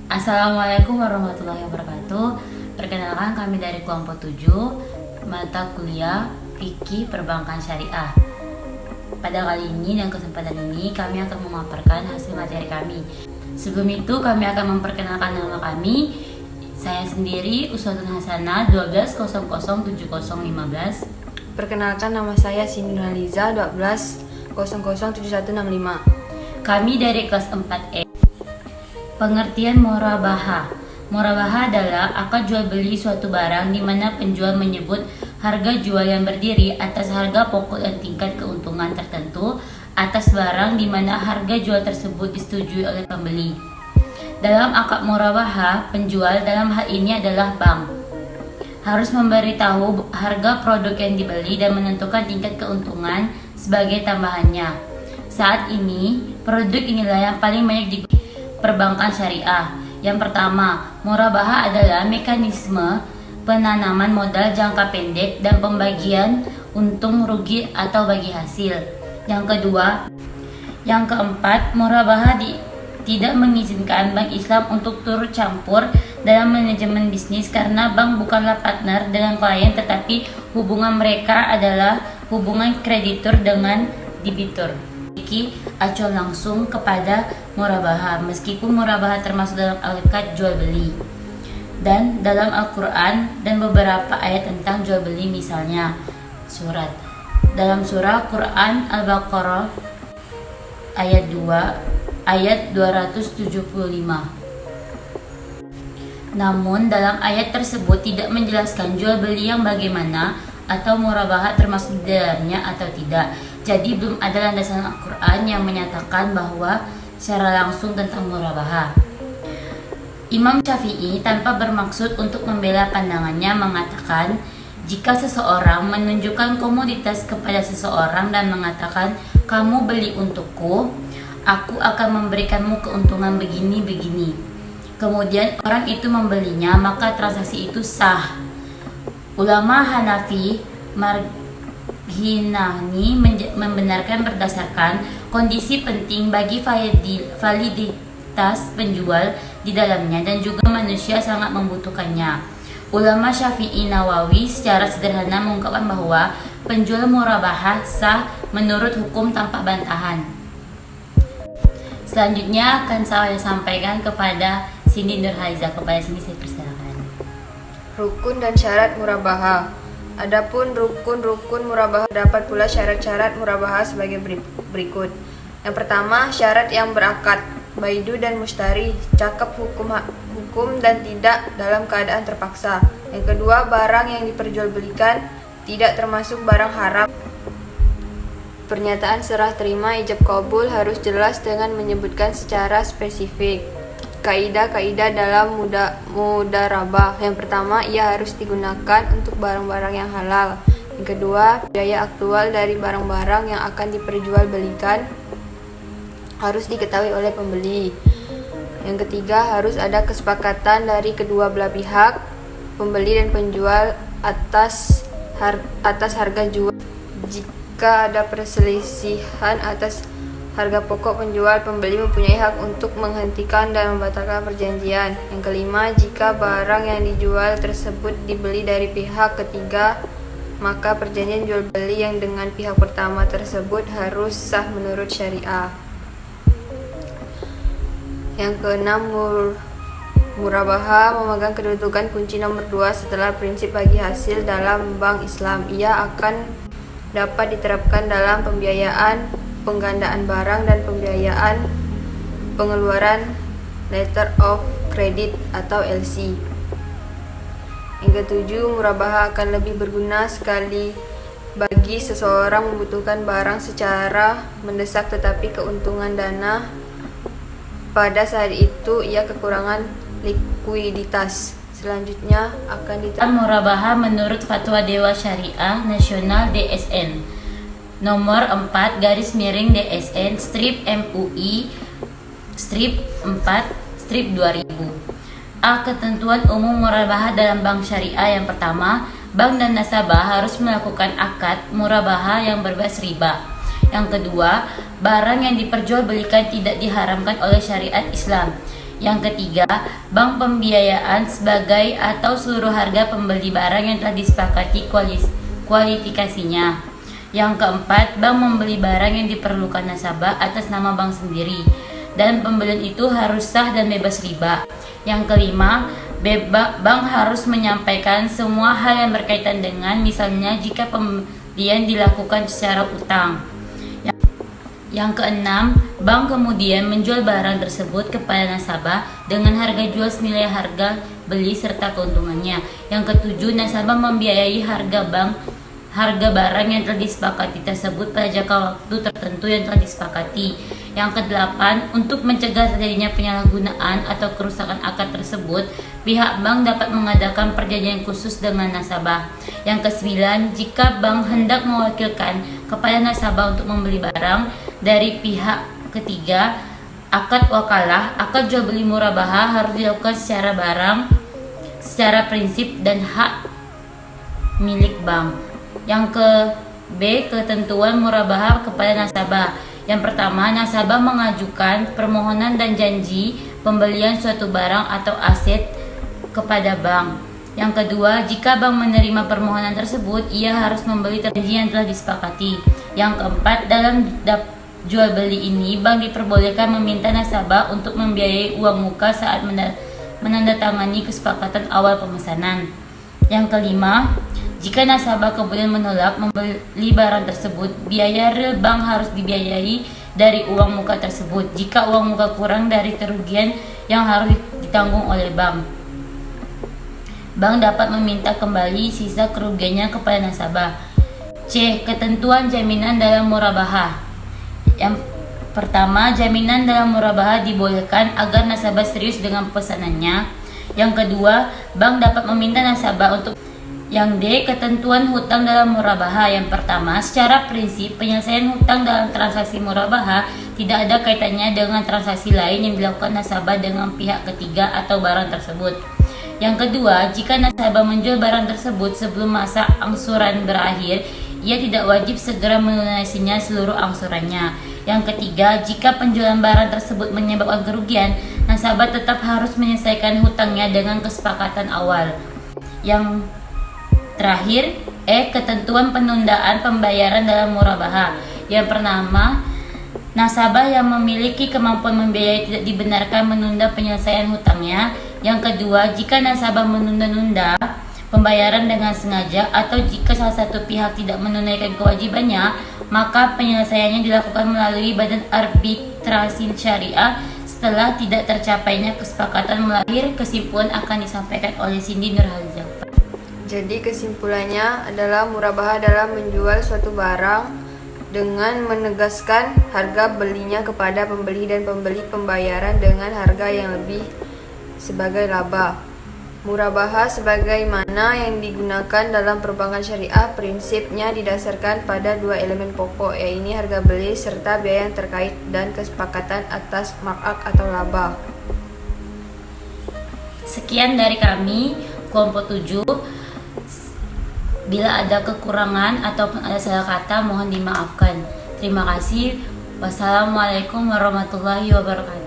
Assalamualaikum warahmatullahi wabarakatuh. Perkenalkan, kami dari kelompok 7 mata kuliah Fikih Perbankan Syariah. Pada kali ini dan kesempatan ini kami akan memaparkan hasil materi kami. Sebelum itu kami akan memperkenalkan nama kami. Saya sendiri Uswatun Hasanah 12007015. Perkenalkan, nama saya Sindi Nurhaliza 12007165. Kami dari kelas 4E. Pengertian murabaha. Murabaha adalah akad jual beli suatu barang di mana penjual menyebut harga jual yang berdiri atas harga pokok dan tingkat keuntungan tertentu atas barang di mana harga jual tersebut disetujui oleh pembeli. Dalam akad murabaha, penjual dalam hal ini adalah bank harus memberitahu harga produk yang dibeli dan menentukan tingkat keuntungan sebagai tambahannya. Saat ini, produk inilah yang paling banyak digunakan perbankan syariah. Yang pertama, murabaha adalah mekanisme penanaman modal jangka pendek dan pembagian untung rugi atau bagi hasil. Yang keempat, murabaha tidak mengizinkan bank Islam untuk turut campur dalam manajemen bisnis karena bank bukanlah partner dengan klien, tetapi hubungan mereka adalah hubungan kreditur dengan debitur. Acuan langsung kepada murabaha, meskipun murabaha termasuk dalam akad jual beli dan dalam Al-Quran dan beberapa ayat tentang jual beli, misalnya dalam surah Quran Al-Baqarah ayat 275. Namun dalam ayat tersebut tidak menjelaskan jual beli yang bagaimana atau murabaha termasuk di dalamnya atau tidak. Jadi belum ada landasan Al-Quran yang menyatakan bahwa secara langsung tentang murabaha. Imam Syafi'i tanpa bermaksud untuk membela pandangannya mengatakan, jika seseorang menunjukkan komoditas kepada seseorang dan mengatakan, kamu beli untukku, aku akan memberikanmu keuntungan begini-begini. Kemudian orang itu membelinya, maka transaksi itu sah. Ulama Hanafi Marghinani membenarkan berdasarkan kondisi penting bagi validitas penjual di dalamnya dan juga manusia sangat membutuhkannya. Ulama Syafi'i Nawawi secara sederhana mengungkapkan bahwa penjual murabaha sah menurut hukum tanpa bantahan. Selanjutnya akan saya sampaikan kepada Sindi Nurhaliza. Kepada sini saya persilakan. Rukun dan syarat murabaha. Adapun rukun murabaha, dapat pula syarat-syarat murabaha sebagai berikut. Yang pertama, syarat yang berakad, baidu dan mustari, cakap hukum dan tidak dalam keadaan terpaksa. Yang kedua, barang yang diperjualbelikan tidak termasuk barang haram. Pernyataan serah terima ijab qabul harus jelas dengan menyebutkan secara spesifik. Kaidah-kaidah dalam mudarabah. Yang pertama, ia harus digunakan untuk barang-barang yang halal. Yang kedua, biaya aktual dari barang-barang yang akan diperjualbelikan harus diketahui oleh pembeli. Yang ketiga, harus ada kesepakatan dari kedua belah pihak, pembeli dan penjual atas harga jual. Jika ada perselisihan atas harga pokok, penjual pembeli mempunyai hak untuk menghentikan dan membatalkan perjanjian. Yang kelima, jika barang yang dijual tersebut dibeli dari pihak ketiga, maka perjanjian jual beli yang dengan pihak pertama tersebut harus sah menurut syariah. Yang keenam, murabaha memegang kedudukan kunci nomor 2 setelah prinsip bagi hasil dalam bank Islam. Ia akan dapat diterapkan dalam pembiayaan penggandaan barang dan pembiayaan pengeluaran letter of credit atau LC. Yang ketujuh, murabaha akan lebih berguna sekali bagi seseorang membutuhkan barang secara mendesak tetapi keuntungan dana pada saat itu ia kekurangan likuiditas. Selanjutnya akan diterapkan murabaha menurut Fatwa Dewan Syariah Nasional DSN nomor 4/DSN strip MUI strip 4 strip 2000. Ketentuan umum murabaha dalam bank syariah. Yang pertama, bank dan nasabah harus melakukan akad murabaha yang berbasis riba. Yang kedua, barang yang diperjualbelikan tidak diharamkan oleh syariat Islam. Yang ketiga, bank pembiayaan sebagai atau seluruh harga pembeli barang yang telah disepakati kualifikasinya. Yang keempat, bank membeli barang yang diperlukan nasabah atas nama bank sendiri dan pembelian itu harus sah dan bebas riba. Yang kelima, bank harus menyampaikan semua hal yang berkaitan dengan, misalnya jika pembelian dilakukan secara utang. Yang keenam, bank kemudian menjual barang tersebut kepada nasabah dengan harga jual senilai harga beli serta keuntungannya. Yang ketujuh, nasabah membiayai harga barang yang telah disepakati tersebut pada jangka waktu tertentu yang telah disepakati. Yang kedelapan, untuk mencegah terjadinya penyalahgunaan atau kerusakan akad tersebut, pihak bank dapat mengadakan perjanjian khusus dengan nasabah. Yang kesembilan, jika bank hendak mewakilkan kepada nasabah untuk membeli barang dari pihak ketiga, akad wakalah, akad jual beli murabaha harus dilakukan secara prinsip dan hak milik bank. Yang ke B, ketentuan murabaha kepada nasabah. Yang pertama, nasabah mengajukan permohonan dan janji pembelian suatu barang atau aset kepada bank. Yang kedua, jika bank menerima permohonan tersebut, ia harus membeli janji yang telah disepakati. Yang keempat, dalam jual beli ini, bank diperbolehkan meminta nasabah untuk membiayai uang muka saat menandatangani kesepakatan awal pemesanan. Yang kelima, jika nasabah kemudian menolak membeli barang tersebut, biaya real bank harus dibiayai dari uang muka tersebut. Jika uang muka kurang dari kerugian yang harus ditanggung oleh bank, bank dapat meminta kembali sisa kerugiannya kepada nasabah. C. Ketentuan jaminan dalam murabaha. Yang pertama, jaminan dalam murabaha dibolehkan agar nasabah serius dengan pesanannya. Yang kedua, bank dapat meminta nasabah untuk. Yang D. Ketentuan hutang dalam murabaha. Yang pertama, secara prinsip penyelesaian hutang dalam transaksi murabaha tidak ada kaitannya dengan transaksi lain yang dilakukan nasabah dengan pihak ketiga atau barang tersebut. Yang kedua, jika nasabah menjual barang tersebut sebelum masa angsuran berakhir, ia tidak wajib segera melunasinya seluruh angsurannya. Yang ketiga, jika penjualan barang tersebut menyebabkan kerugian, nasabah tetap harus menyelesaikan hutangnya dengan kesepakatan awal. Yang terakhir, ketentuan penundaan pembayaran dalam murabaha. Yang pertama, nasabah yang memiliki kemampuan membiayai tidak dibenarkan menunda penyelesaian hutangnya. Yang kedua, jika nasabah menunda-nunda pembayaran dengan sengaja atau jika salah satu pihak tidak menunaikan kewajibannya, maka penyelesaiannya dilakukan melalui badan arbitrasi syariah setelah tidak tercapainya kesepakatan. Melalui kesimpulan akan disampaikan oleh Cindy Nurhaliza. Jadi kesimpulannya adalah murabaha adalah menjual suatu barang dengan menegaskan harga belinya kepada pembeli dan pembeli pembayaran dengan harga yang lebih sebagai laba. Murabaha sebagaimana yang digunakan dalam perbankan syariah prinsipnya didasarkan pada dua elemen pokok, yaitu harga beli serta biaya yang terkait dan kesepakatan atas markup atau laba. Sekian dari kami, kelompok 7. Bila ada kekurangan ataupun ada salah kata, mohon dimaafkan. Terima kasih. Wassalamualaikum warahmatullahi wabarakatuh.